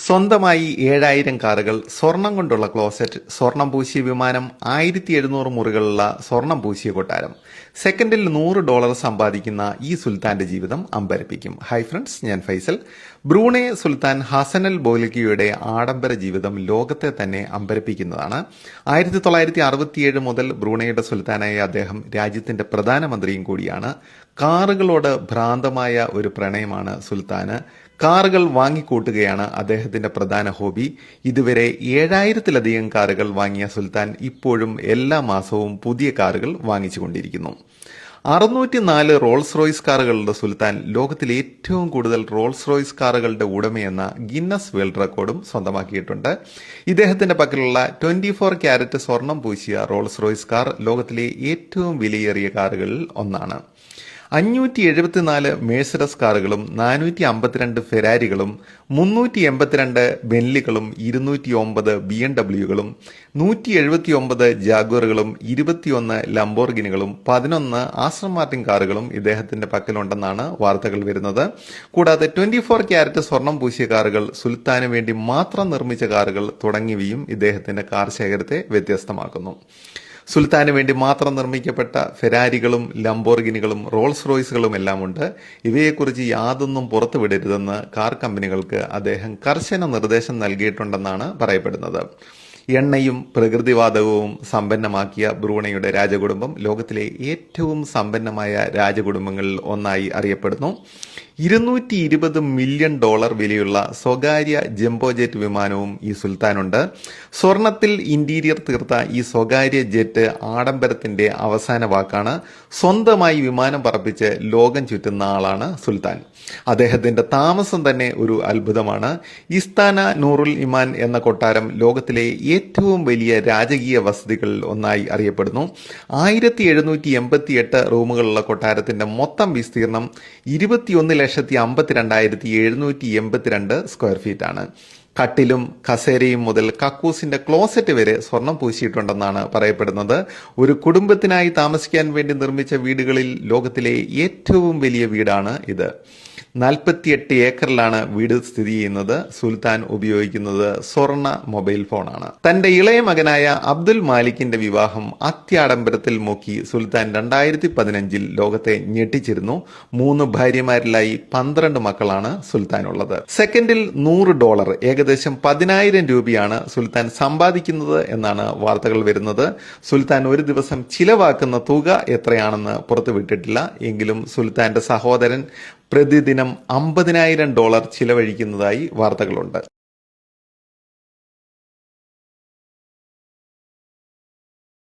സ്വന്തമായി 7,000 കാറുകൾ, സ്വർണം കൊണ്ടുള്ള ക്ലോസറ്റ്, സ്വർണം പൂശിയ വിമാനം, 1,700 മുറികളുള്ള സ്വർണം പൂശിയ കൊട്ടാരം. സെക്കൻഡിൽ $100 സമ്പാദിക്കുന്ന ഈ സുൽത്താന്റെ ജീവിതം അമ്പരപ്പിക്കും. ഹായ് ഫ്രണ്ട്സ്, ഞാൻ ഫൈസൽ. ബ്രൂണൈ സുൽത്താൻ ഹസൻ അൽ ബോൽക്കിയുടെ ആഡംബര ജീവിതം ലോകത്തെ തന്നെ അമ്പരപ്പിക്കുന്നതാണ്. 1967 മുതൽ ബ്രൂണൈയുടെ സുൽത്താനായ അദ്ദേഹം രാജ്യത്തിന്റെ പ്രധാനമന്ത്രിയും കൂടിയാണ്. കാറുകളോട് ഭ്രാന്തമായ ഒരു പ്രണയമാണ് സുൽത്താന്. കാറുകൾ വാങ്ങിക്കൂട്ടുകയാണ് അദ്ദേഹത്തിന്റെ പ്രധാന ഹോബി. ഇതുവരെ 7,000-ലധികം കാറുകൾ വാങ്ങിയ സുൽത്താൻ ഇപ്പോഴും എല്ലാ മാസവും പുതിയ കാറുകൾ വാങ്ങിച്ചുകൊണ്ടിരിക്കുന്നു. 604 റോൾസ് റോയ്സ് കാറുകളുടെ സുൽത്താൻ ലോകത്തിലെ ഏറ്റവും കൂടുതൽ റോൾസ് റോയ്സ് കാറുകളുടെ ഉടമയെന്ന ഗിന്നസ് വേൾഡ് റെക്കോർഡും സ്വന്തമാക്കിയിട്ടുണ്ട്. ഇദ്ദേഹത്തിന്റെ പക്കലുള്ള 24 ക്യാരറ്റ് സ്വർണം പൂശിയ റോൾസ് റോയ്സ് കാർ ലോകത്തിലെ ഏറ്റവും വിലയേറിയ കാറുകളിൽ ഒന്നാണ്. 574 മേഴ്സഡസ് കാറുകളും 452 ഫെരാരികളും 382 ബെൻലികളും 209 BMW-കളും 179 ജാഗ്വറുകളും 21 ലംബോർഗിനികളും 11 ആസ്ട്രൺ മാർട്ടിൻ കാറുകളും ഇദ്ദേഹത്തിന്റെ പക്കലുണ്ടെന്നാണ് വാർത്തകൾ വരുന്നത്. കൂടാതെ 24 ക്യാരറ്റ് സ്വർണം പൂശിയ കാറുകൾ, സുൽത്താന് വേണ്ടി മാത്രം നിർമ്മിച്ച കാറുകൾ തുടങ്ങിയവയും ഇദ്ദേഹത്തിന്റെ കാർ ശേഖരത്തെ വ്യത്യസ്തമാക്കുന്നു. സുൽത്താന് വേണ്ടി മാത്രം നിർമ്മിക്കപ്പെട്ട ഫെരാരികളും ലംബോർഗിനികളും റോൾസ് റോയ്സുകളും എല്ലാം ഉണ്ട്. ഇവയെക്കുറിച്ച് യാതൊന്നും പുറത്തുവിടരുതെന്ന് കാർ കമ്പനികൾക്ക് അദ്ദേഹം കർശന നിർദ്ദേശം നൽകിയിട്ടുണ്ടെന്നാണ് പറയപ്പെടുന്നത്. എണ്ണയും പ്രകൃതിവാതകവും സമ്പന്നമാക്കിയ ബ്രൂണൈയുടെ രാജകുടുംബം ലോകത്തിലെ ഏറ്റവും സമ്പന്നമായ രാജകുടുംബങ്ങളിൽ ഒന്നായി അറിയപ്പെടുന്നു. $220 മില്യൺ വിലയുള്ള സ്വകാര്യ ജംബോ ജെറ്റ് വിമാനവും ഈ സുൽത്താനുണ്ട്. സ്വർണത്തിൽ ഇന്റീരിയർ തീർത്ത ഈ സ്വകാര്യ ജെറ്റ് ആഡംബരത്തിന്റെ അവസാന വാക്കാണ്. സ്വന്തമായി വിമാനം പറപ്പിച്ച് ലോകം ചുറ്റുന്ന ആളാണ് സുൽത്താൻ. അദ്ദേഹത്തിന്റെ താമസം തന്നെ ഒരു അത്ഭുതമാണ്. ഇസ്താന നൂറുൽ ഇമാൻ എന്ന കൊട്ടാരം ലോകത്തിലെ ഏറ്റവും വലിയ രാജകീയ വസതികളിൽ ഒന്നായി അറിയപ്പെടുന്നു. 1788 റൂമുകളുള്ള കൊട്ടാരത്തിന്റെ മൊത്തം വിസ്തീർണം 21,52,782 സ്ക്വയർ ഫീറ്റ് ആണ്. കട്ടിലും കസേരയും മുതൽ കക്കൂസിന്റെ ക്ലോസറ്റ് വരെ സ്വർണം പൂശിയിട്ടുണ്ടെന്നാണ് പറയപ്പെടുന്നത്. ഒരു കുടുംബത്തിനായി താമസിക്കാൻ വേണ്ടി നിർമ്മിച്ച വീടുകളിൽ ലോകത്തിലെ ഏറ്റവും വലിയ വീടാണ് ഇത്. 48 ഏക്കറിലാണ് വീട് സ്ഥിതി ചെയ്യുന്നത്. സുൽത്താൻ ഉപയോഗിക്കുന്നത് സ്വർണ്ണ മൊബൈൽ ഫോണാണ്. തന്റെ ഇളയ മകനായ അബ്ദുൽ മാലിക്കിന്റെ വിവാഹം അത്യാഡംബരത്തിൽ മുക്കി സുൽത്താൻ 2015 ലോകത്തെ ഞെട്ടിച്ചിരുന്നു. 3 ഭാര്യമാരിലായി 12 മക്കളാണ് സുൽത്താനുള്ളത്. സെക്കൻഡിൽ $100, ഏകദേശം 10,000 രൂപയാണ് സുൽത്താൻ സമ്പാദിക്കുന്നത് എന്നാണ് വാർത്തകൾ വരുന്നത്. സുൽത്താൻ ഒരു ദിവസം ചിലവാക്കുന്ന തുക എത്രയാണെന്ന് പുറത്തുവിട്ടിട്ടില്ല. എങ്കിലും സുൽത്താന്റെ സഹോദരൻ പ്രതിദിനം $50,000 ചിലവഴിക്കുന്നതായി വാർത്തകളുണ്ട്.